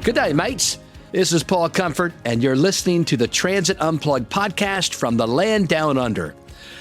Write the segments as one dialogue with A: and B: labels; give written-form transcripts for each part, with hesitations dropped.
A: Good day, mates. This is Paul Comfort, and you're listening to the Transit Unplugged podcast from the land down under.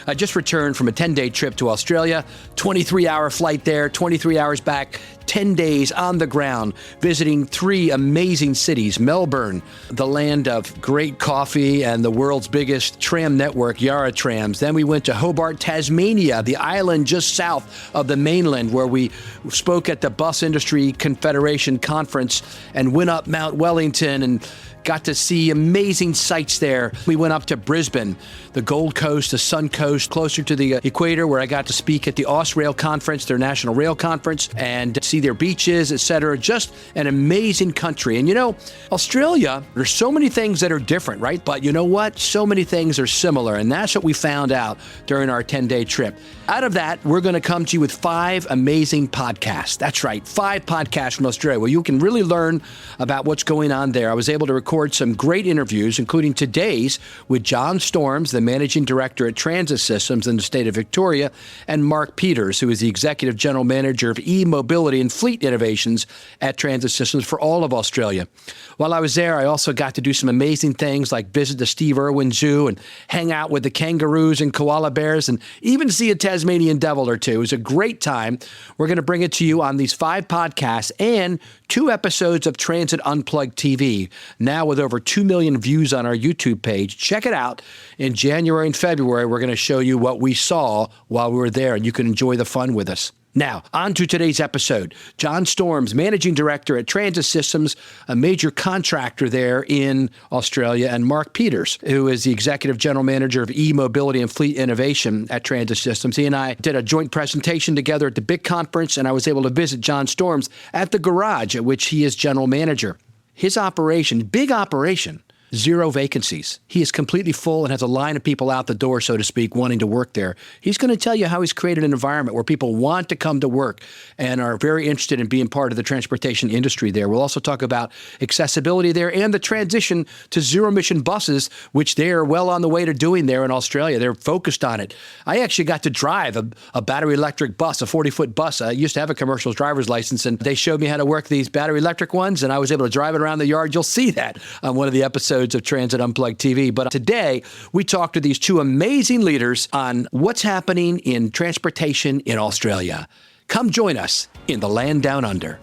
A: I just returned from a 10-day trip to Australia, 23-hour flight there, 23 hours back, 10 days on the ground, visiting three amazing cities: Melbourne, the land of great coffee and the world's biggest tram network, Yarra Trams. Then we went to Hobart, Tasmania, the island just south of the mainland, where we spoke at the Bus Industry Confederation conference and went up Mount Wellington and got to see amazing sights there. We went up to Brisbane, the Gold Coast, the Sun Coast, closer to the equator, where I got to speak at the Austrail Conference, their national rail conference, and see their beaches, etc. Just an amazing country. And you know, Australia, there's so many things that are different, right? But you know what? So many things are similar, and that's what we found out during our 10-day trip. Out of that, we're going to come to you with 5 amazing podcasts. That's right, 5 podcasts from Australia, where you can really learn about what's going on there. I was able to record some great interviews, including today's with John Storms, the Managing Director at Transit Systems in the state of Victoria, and Mark Peters, who is the Executive General Manager of e-mobility and fleet innovations at Transit Systems for all of Australia. While I was there, I also got to do some amazing things like visit the Steve Irwin Zoo and hang out with the kangaroos and koala bears and even see a Tasmanian devil or two. It was a great time. We're going to bring it to you on these 5 podcasts and 2 episodes of Transit Unplugged TV, now with over 2 million views on our YouTube page. Check it out. In January and February, we're going to show you what we saw while we were there, and you can enjoy the fun with us. Now, on to today's episode. John Storms, Managing Director at Transit Systems, a major contractor there in Australia, and Mark Peters, who is the Executive General Manager of e-mobility and fleet innovation at Transit Systems. He and I did a joint presentation together at the big conference, and I was able to visit John Storms at the garage at which he is General Manager. His operation, big operation, 0 vacancies. He is completely full and has a line of people out the door, so to speak, wanting to work there. He's going to tell you how he's created an environment where people want to come to work and are very interested in being part of the transportation industry there. We'll also talk about accessibility there and the transition to zero-emission buses, which they're well on the way to doing there in Australia. They're focused on it. I actually got to drive a battery electric bus, a 40-foot bus. I used to have a commercial driver's license, and they showed me how to work these battery electric ones, and I was able to drive it around the yard. You'll see that on one of the episodes of Transit Unplugged TV. But today, we talk to these 2 amazing leaders on what's happening in transportation in Australia. Come join us in the land down under.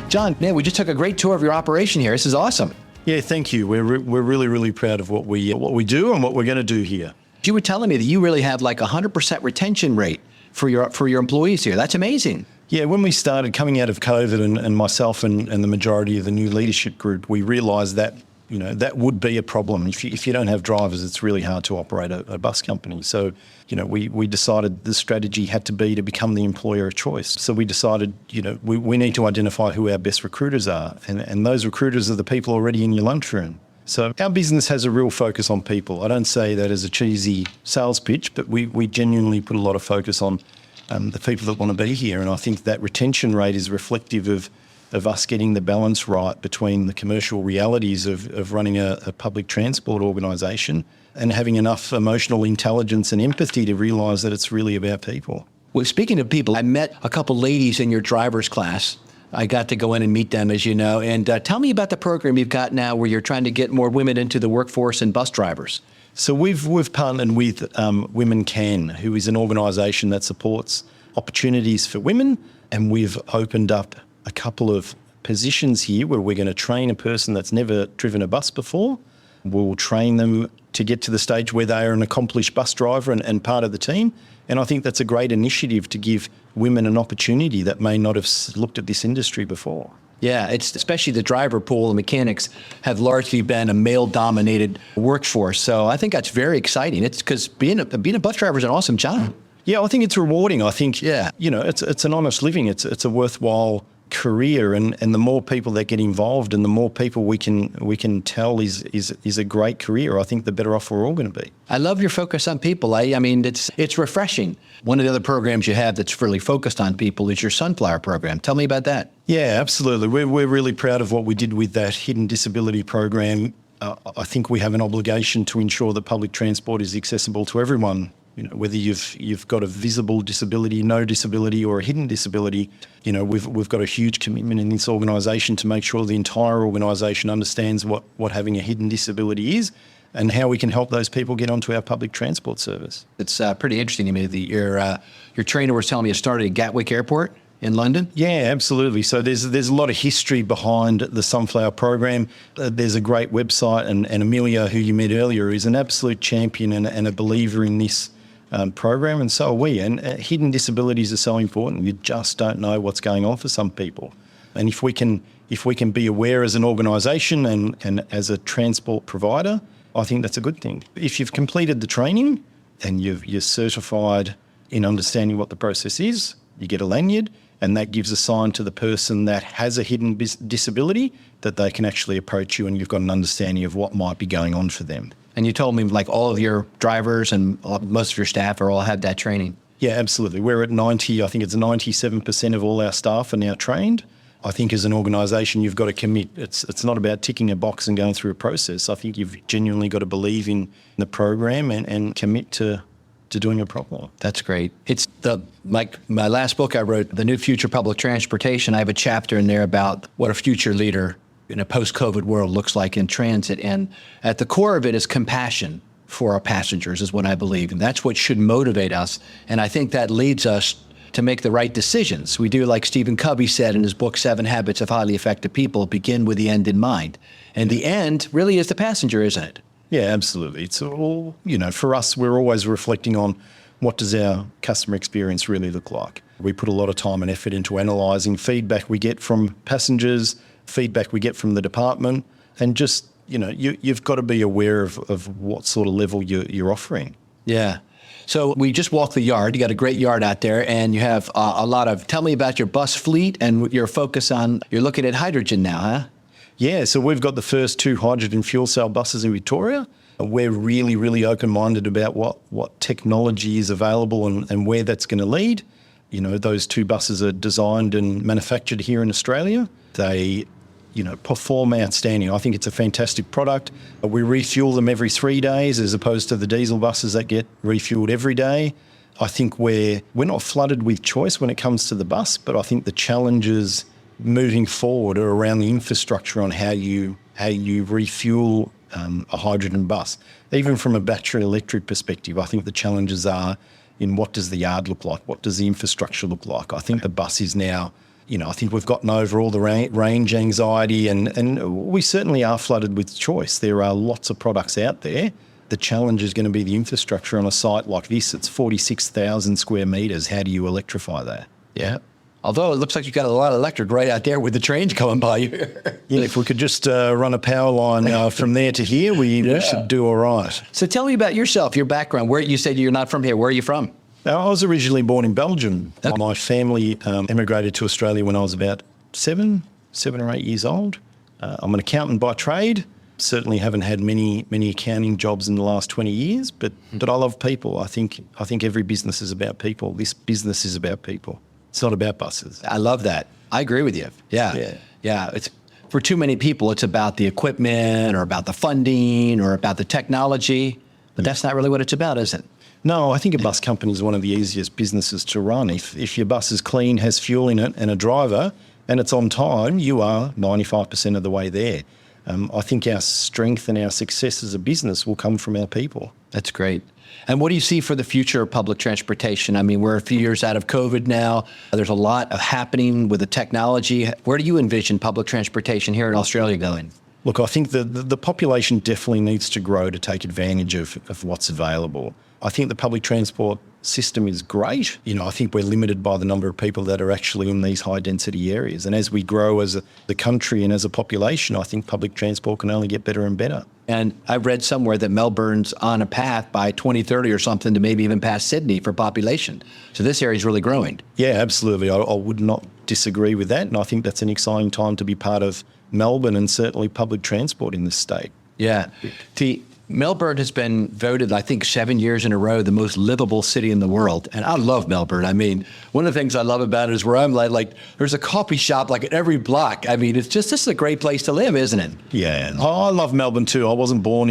A: John, man, we just took a great tour of your operation here. This is awesome.
B: Yeah, thank you. We're really, really proud of what we do and what we're going to do here.
A: You were telling me that you really have like 100% retention rate for your employees here. That's amazing.
B: Yeah, when we started coming out of COVID and myself and the majority of the new leadership group, we realised that, you know, that would be a problem. If you don't have drivers, it's really hard to operate a bus company. So, you know, we decided the strategy had to be to become the employer of choice. So we decided, you know, we need to identify who our best recruiters are. And those recruiters are the people already in your lunchroom. So our business has a real focus on people. I don't say that as a cheesy sales pitch, but we genuinely put a lot of focus on the people that want to be here. And I think that retention rate is reflective of us getting the balance right between the commercial realities of running a public transport organisation and having enough emotional intelligence and empathy to realise that it's really about people.
A: Well, speaking of people, I met a couple ladies in your driver's class. I got to go in and meet them, as you know. And tell me about the program you've got now where you're trying to get more women into the workforce and bus drivers.
B: So we've partnered with Women Can, who is an organisation that supports opportunities for women, and we've opened up a couple of positions here where we're going to train a person that's never driven a bus before. We'll train them to get to the stage where they are an accomplished bus driver and part of the team. And I think that's a great initiative to give women an opportunity that may not have looked at this industry before.
A: Yeah, it's especially the driver pool and mechanics have largely been a male-dominated workforce. So I think that's very exciting. It's because being a bus driver is an awesome job.
B: Yeah, I think it's rewarding. I think, you know, it's an honest living. It's a worthwhile career, and the more people that get involved and the more people we can tell is a great career, I think the better off we're all going to be.
A: I love your focus on people. I mean, it's refreshing. One of the other programs you have that's really focused on people is your Sunflower program. Tell me about that.
B: Yeah, absolutely. We're really proud of what we did with that hidden disability program. I think we have an obligation to ensure that public transport is accessible to everyone whether you've got a visible disability, no disability, or a hidden disability, we've got a huge commitment in this organisation to make sure the entire organisation understands what having a hidden disability is and how we can help those people get onto our public transport service.
A: It's pretty interesting to me that your trainer was telling me it started at Gatwick Airport in London?
B: Yeah, absolutely. So there's a lot of history behind the Sunflower program. There's a great website, and Amelia, who you met earlier, is an absolute champion and a believer in this program, and so are we. And hidden disabilities are so important. You just don't know what's going on for some people. And if we can be aware as an organisation and as a transport provider, I think that's a good thing. If you've completed the training and you're certified in understanding what the process is, you get a lanyard, and that gives a sign to the person that has a hidden disability that they can actually approach you, and you've got an understanding of what might be going on for them.
A: And you told me like all of your drivers and most of your staff are all have that training.
B: Yeah, absolutely. We're at 90, I think it's 97% of all our staff are now trained. I think as an organisation, you've got to commit. It's not about ticking a box and going through a process. I think you've genuinely got to believe in the program and commit to doing it properly.
A: That's great. It's like my last book I wrote, The New Future Public Transportation. I have a chapter in there about what a future leader in a post-COVID world looks like in transit. And at the core of it is compassion for our passengers is what I believe. And that's what should motivate us. And I think that leads us to make the right decisions. We do like Stephen Covey said in his book, 7 Habits of Highly Effective People, begin with the end in mind. And the end really is the passenger, isn't it?
B: Yeah, absolutely. It's all, for us, we're always reflecting on what does our customer experience really look like. We put a lot of time and effort into analysing feedback we get from passengers, feedback we get from the department, and just, you've got to be aware of what sort of level you're offering.
A: Yeah. So we just walked the yard. You got a great yard out there, and you have a lot of, tell me about your bus fleet and your focus on, you're looking at hydrogen now, huh?
B: Yeah, so we've got the first 2 hydrogen fuel cell buses in Victoria. We're really, really open-minded about what technology is available and where that's going to lead. Those 2 buses are designed and manufactured here in Australia. They, perform outstanding. I think it's a fantastic product. We refuel them every 3 days as opposed to the diesel buses that get refueled every day. I think we're not flooded with choice when it comes to the bus, but I think the challenges moving forward are around the infrastructure on how you refuel a hydrogen bus. Even from a battery electric perspective, I think the challenges are in what does the yard look like? What does the infrastructure look like? I think the bus is now, I think we've gotten over all the range anxiety and we certainly are flooded with choice. There are lots of products out there. The challenge is going to be the infrastructure on a site like this. It's 46,000 square metres. How do you electrify that?
A: Yeah. Although it looks like you've got a lot of electric right out there with the trains coming by you.
B: Yeah, if we could just run a power line from there to here, we should do all right.
A: So tell me about yourself, your background. Where you said you're not from here. Where are you from?
B: I was originally born in Belgium. Okay. My family emigrated to Australia when I was about 7 or 8 years old. I'm an accountant by trade. Certainly haven't had many accounting jobs in the last 20 years, but I love people. I think every business is about people. This business is about people. It's not about buses.
A: I love that. I agree with you. Yeah. It's for too many people, it's about the equipment or about the funding or about the technology, but that's not really what it's about, is it?
B: No, I think a bus company is one of the easiest businesses to run. If your bus is clean, has fuel in it and a driver, and it's on time, you are 95% of the way there. I think our strength and our success as a business will come from our people.
A: That's great. And what do you see for the future of public transportation? I mean, we're a few years out of COVID now. There's a lot happening with the technology. Where do you envision public transportation here in Australia going?
B: Look, I think the population definitely needs to grow to take advantage of what's available. I think the public transport system is great. I think we're limited by the number of people that are actually in these high density areas. And as we grow as the country and as a population, I think public transport can only get better and better.
A: And I read somewhere that Melbourne's on a path by 2030 or something to maybe even pass Sydney for population. So this area is really growing.
B: Yeah, absolutely. I would not disagree with that. And I think that's an exciting time to be part of Melbourne and certainly public transport in this state.
A: Yeah. Melbourne has been voted, I think, 7 years in a row, the most livable city in the world. And I love Melbourne. I mean, one of the things I love about it is where I'm like there's a coffee shop like at every block. I mean, this is a great place to live, isn't it?
B: Yeah. I love Melbourne too. I wasn't born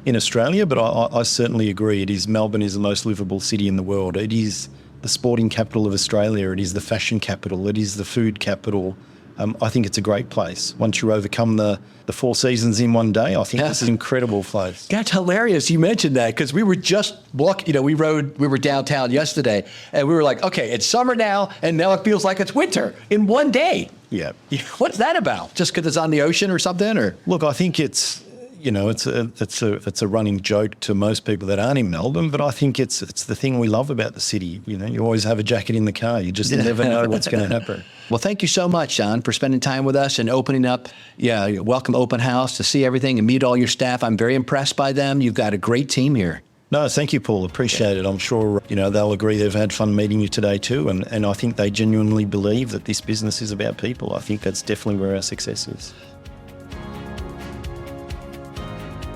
B: in Australia, but I certainly agree. Melbourne is the most livable city in the world. It is the sporting capital of Australia. It is the fashion capital. It is the food capital. I think it's a great place. Once you overcome the 4 seasons in one day, I think it's an incredible place.
A: That's hilarious you mentioned that, because we were just walking, we were downtown yesterday, and we were like, okay, it's summer now, and now it feels like it's winter in one day.
B: Yeah.
A: What's that about? Just because it's on the ocean or something? Or
B: Look, I think it's a running joke to most people that aren't in Melbourne, but I think it's the thing we love about the city. You always have a jacket in the car. You just never know what's going to happen.
A: Well, thank you so much, John, for spending time with us and opening up. Yeah, welcome open house to see everything and meet all your staff. I'm very impressed by them. You've got a great team here.
B: No, thank you, Paul. Appreciate it. I'm sure, they'll agree they've had fun meeting you today too. And I think they genuinely believe that this business is about people. I think that's definitely where our success is.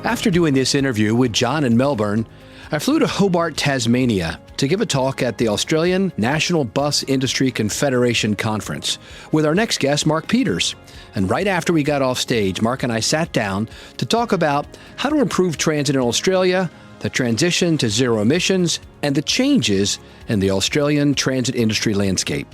A: After doing this interview with John in Melbourne, I flew to Hobart, Tasmania to give a talk at the Australian National Bus Industry Confederation Conference with our next guest, Mark Peters. And right after we got off stage, Mark and I sat down to talk about how to improve transit in Australia, the transition to zero emissions, and the changes in the Australian transit industry landscape.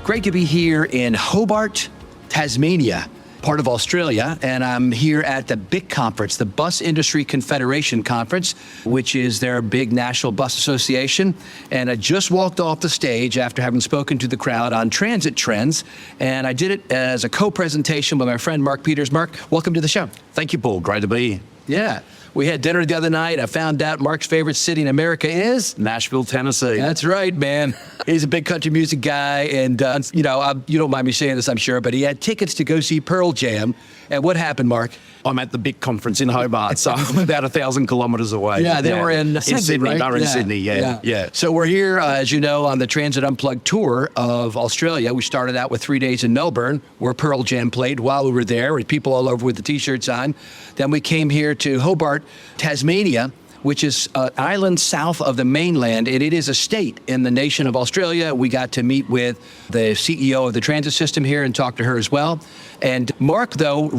A: Great to be here in Hobart, Tasmania, part of Australia, and I'm here at the big conference, the Bus Industry Confederation Conference, which is their big national bus association. And I just walked off the stage after having spoken to the crowd on transit trends, and I did it as a co-presentation with my friend Mark Peters. Mark, welcome to the show.
C: Thank you, Paul. Great to be here.
A: Yeah. We had dinner the other night. I found out Mark's favorite city in America is
C: Nashville, Tennessee.
A: That's right, man. He's a big country music guy, and you don't mind me saying this, I'm sure, but he had tickets to go see Pearl Jam. And what happened, Mark?
C: I'm at the big conference in Hobart, so I'm about 1,000 kilometres away.
A: Yeah, they were in
C: Sydney.
A: right?
C: They were in Sydney, yeah.
A: So we're here, as you know, on the Transit Unplugged tour of Australia. We started out with 3 days in Melbourne, where Pearl Jam played while we were there, with people all over with the T-shirts on. Then we came here to Hobart, Tasmania, which is an island south of the mainland, and it is a state in the nation of Australia. We got to meet with the CEO of the transit system here and talk to her as well. And Mark, though,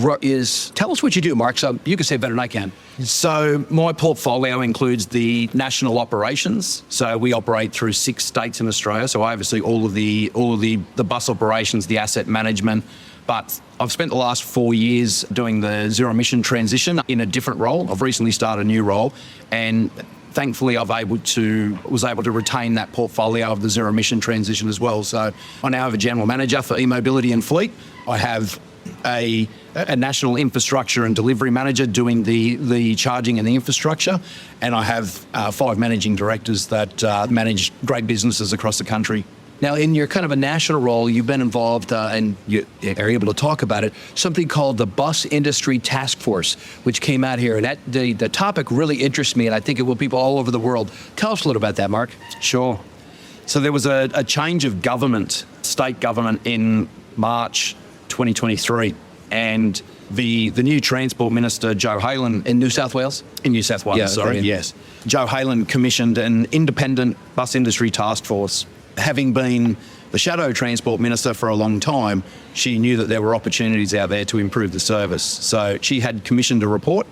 A: tell us what you do, Mark, so you can say better than I can.
C: So my portfolio includes the national operations. So we operate through 6 states in Australia. So I oversee all of the bus operations, the asset management. But I've spent the last 4 years doing the zero emission transition in a different role. I've recently started a new role, and thankfully I was able to retain that portfolio of the zero emission transition as well. So I now have a general manager for e-mobility and fleet. I have a national infrastructure and delivery manager doing the charging and the infrastructure, and I have 5 managing directors that manage great businesses across the country.
A: Now, in your kind of a national role, you've been involved, and you are able to talk about it, something called the Bus Industry Task Force, which came out here. And the topic really interests me, and I think it will people all over the world. Tell us a little about that, Mark.
C: Sure. So there was a change of government, state government, in March 2023. And the new Transport Minister, Joe Haylen...
A: In New South Wales?
C: In New South Wales, yes. Joe Haylen commissioned an independent bus industry task force. Having been the shadow transport minister for a long time, she knew that there were opportunities out there to improve the service. So she had commissioned a report,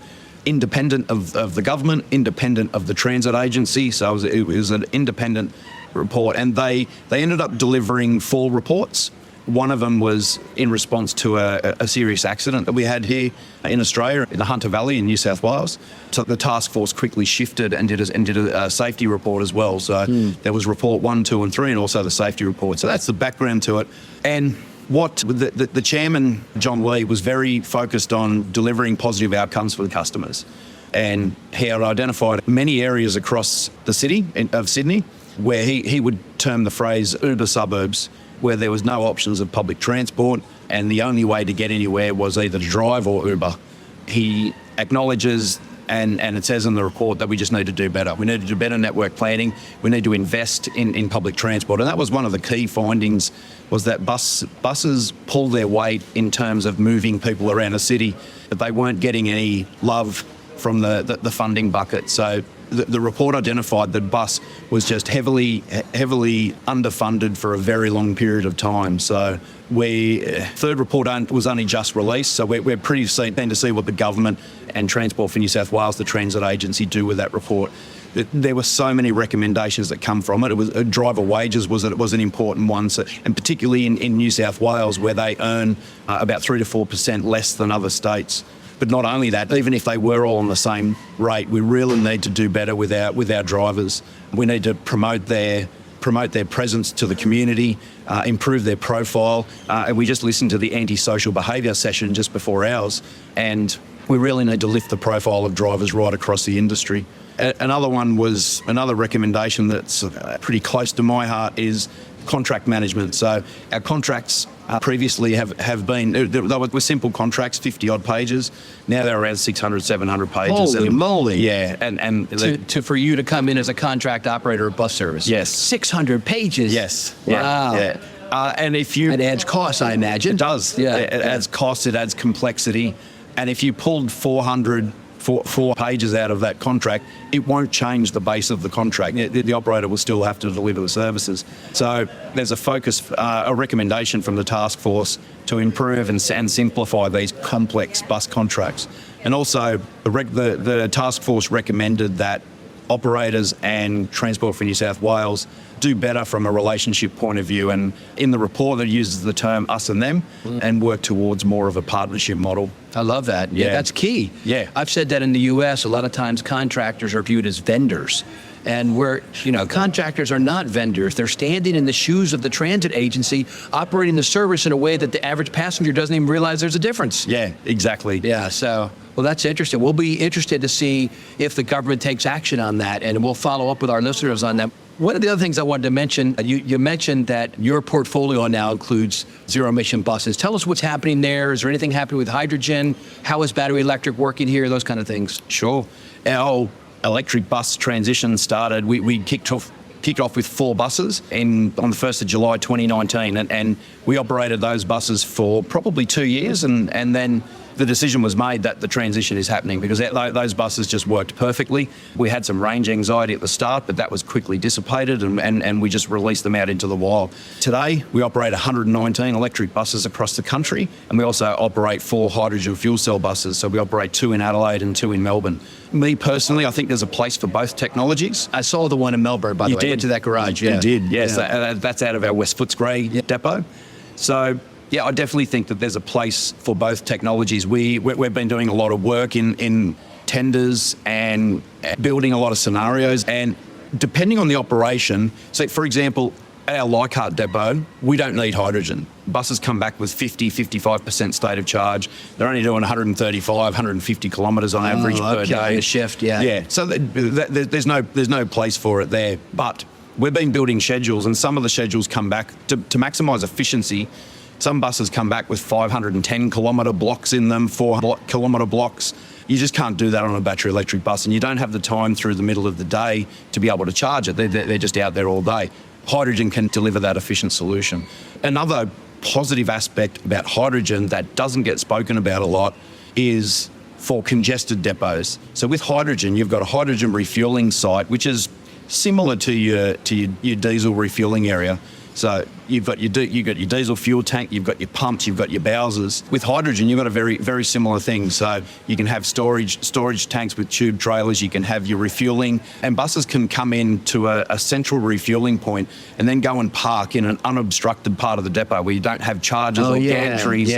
C: independent of the government, independent of the transit agency. So it was an independent report, and they ended up delivering 4 reports. One of them was in response to a serious accident that we had here in Australia, in the Hunter Valley in New South Wales. So the task force quickly shifted and did a safety report as well. So there was report 1, 2 and 3, and also the safety report. So that's the background to it. And what the chairman, John Lee, was very focused on delivering positive outcomes for the customers. And he had identified many areas across the city of Sydney where he would term the phrase Uber suburbs, where there was no options of public transport and the only way to get anywhere was either to drive or Uber. He acknowledges, and it says in the report, that we just need to do better. We need to do better network planning. We need to invest in public transport. And that was one of the key findings, was that buses pull their weight in terms of moving people around a city, but they weren't getting any love from the funding bucket. So the report identified that bus was just heavily underfunded for a very long period of time. So third report was only just released, so we're pretty keen to see what the government and Transport for New South Wales, the transit agency, do with that report. There were so many recommendations that come from it. It was driver wages was an important one, so, and particularly in New South Wales, where they earn about 3 to 4% less than other states. But not only that, even if they were all on the same rate, we really need to do better with our drivers. We need to promote their presence to the community, improve their profile. And we just listened to the antisocial behaviour session just before ours, and we really need to lift the profile of drivers right across the industry. Another recommendation that's pretty close to my heart is contract management. So our contracts previously have been, they were simple contracts, 50-odd pages. Now they're around 600, 700 pages.
A: Holy moly.
C: Yeah. And
A: for you to come in as a contract operator of bus service.
C: Yes.
A: 600 pages.
C: Yes.
A: Wow.
C: Yeah. And if you...
A: It adds cost, I imagine.
C: It does.
A: Yeah.
C: It adds cost, it adds complexity. And if you pulled 4 pages out of that contract, it won't change the base of the contract. The operator will still have to deliver the services. So there's a recommendation from the task force to improve and simplify these complex bus contracts. And also the task force recommended that operators and Transport for New South Wales do better from a relationship point of view, and in the report it uses the term us and them, and work towards more of a partnership model.
A: I love that. Yeah, that's key.
C: Yeah.
A: I've said that in the US, a lot of times contractors are viewed as vendors. And contractors are not vendors. They're standing in the shoes of the transit agency, operating the service in a way that the average passenger doesn't even realize there's a difference.
C: Yeah, exactly.
A: Yeah, so, well, that's interesting. We'll be interested to see if the government takes action on that, and we'll follow up with our listeners on that. One of the other things I wanted to mention, you mentioned that your portfolio now includes zero-emission buses. Tell us what's happening there. Is there anything happening with hydrogen? How is battery electric working here? Those kind of things.
C: Sure. Our electric bus transition started, we kicked off with 4 buses on the 1st of July 2019, and we operated those buses for probably 2 years, and then the decision was made that the transition is happening because those buses just worked perfectly. We had some range anxiety at the start, but that was quickly dissipated, and we just released them out into the wild. Today, we operate 119 electric buses across the country, and we also operate 4 hydrogen fuel cell buses. So we operate 2 in Adelaide and 2 in Melbourne. Me personally, I think there's a place for both technologies.
A: I saw the one in Melbourne, by the way.
C: You did.
A: I went to that garage.
C: You did, yes.
A: Yeah.
C: That's out of our West Footscray depot. So, yeah, I definitely think that there's a place for both technologies. We've been doing a lot of work in tenders and building a lot of scenarios. And depending on the operation, so for example, at our Leichhardt depot, we don't need hydrogen. Buses come back with 55% state of charge. They're only doing 135, 150 kilometres on average per day.
A: A shift, yeah.
C: Yeah, so there's no place for it there. But we've been building schedules, and some of the schedules come back to maximise efficiency. Some buses come back with 510 kilometre blocks in them, 4 kilometre blocks. You just can't do that on a battery electric bus, and you don't have the time through the middle of the day to be able to charge it. They're just out there all day. Hydrogen can deliver that efficient solution. Another positive aspect about hydrogen that doesn't get spoken about a lot is for congested depots. So with hydrogen, you've got a hydrogen refuelling site, which is similar to your diesel refuelling area. So you've got your diesel fuel tank, you've got your pumps, you've got your bowsers. With hydrogen, you've got a very, very similar thing. So you can have storage tanks with tube trailers, you can have your refueling, and buses can come in to a central refueling point and then go and park in an unobstructed part of the depot where you don't have charges or gantries.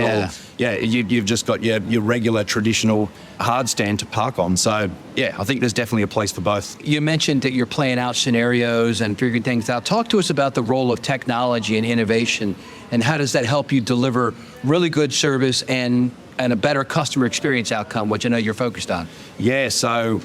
C: You've just got your regular traditional hard stand to park on. So, yeah, I think there's definitely a place for both.
A: You mentioned that you're playing out scenarios and figuring things out. Talk to us about the role of technology and innovation, and how does that help you deliver really good service and a better customer experience outcome, which I know you're focused on.
C: Yeah, so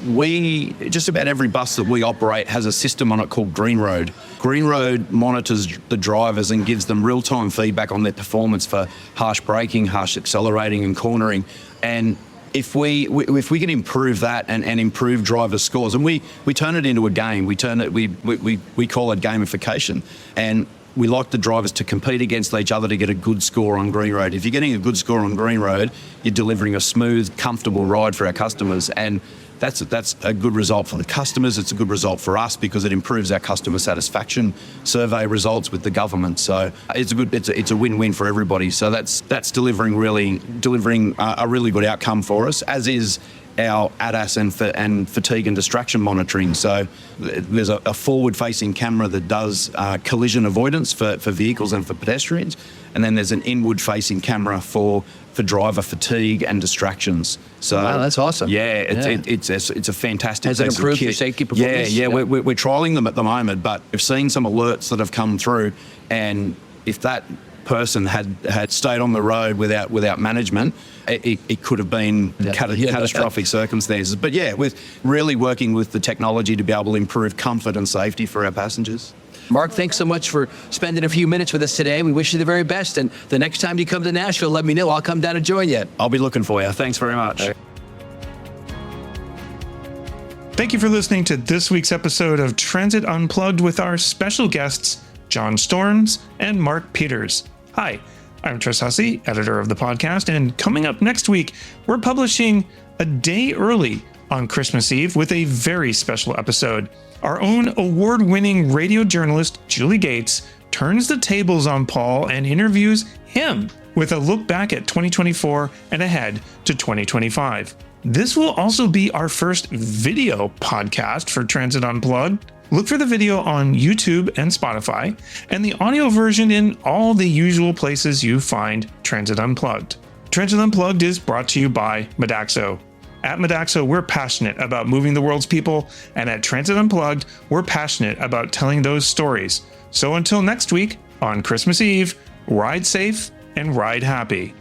C: just about every bus that we operate has a system on it called Green Road. Green Road monitors the drivers and gives them real-time feedback on their performance for harsh braking, harsh accelerating and cornering. And if we can improve that and improve driver scores, and we turn it into a game, we call it gamification. And we like the drivers to compete against each other to get a good score on green road. If you're getting a good score on green road, you're delivering a smooth, comfortable ride for our customers. And that's a good result for the customers. It's a good result for us because it improves our customer satisfaction survey results with the government. So it's a win-win for everybody. So that's delivering a really good outcome for us, as is our ADAS and fatigue and distraction monitoring. So there's a forward-facing camera that does collision avoidance for vehicles and for pedestrians, and then there's an inward-facing camera for driver fatigue and distractions. So
A: wow, that's awesome.
C: Yeah, it's a fantastic.
A: Has it improved your safety performance?
C: Yeah. We're trialling them at the moment, but we've seen some alerts that have come through, and if that person had stayed on the road without management, it could have been catastrophic circumstances. But yeah, we're really working with the technology to be able to improve comfort and safety for our passengers.
A: Mark, thanks so much for spending a few minutes with us today. We wish you the very best. And the next time you come to Nashville, let me know. I'll come down and join you.
C: I'll be looking for you. Thanks very much.
A: All right.
D: Thank you for listening to this week's episode of Transit Unplugged with our special guests, John Storms and Mark Peters. Hi, I'm Tris Hussey, editor of the podcast, and coming up next week, we're publishing a day early on Christmas Eve with a very special episode. Our own award-winning radio journalist, Julie Gates, turns the tables on Paul and interviews him with a look back at 2024 and ahead to 2025. This will also be our first video podcast for Transit Unplugged. Look for the video on YouTube and Spotify, and the audio version in all the usual places you find Transit Unplugged. Transit Unplugged is brought to you by Modaxo. At Modaxo, we're passionate about moving the world's people, and at Transit Unplugged, we're passionate about telling those stories. So until next week, on Christmas Eve, ride safe and ride happy.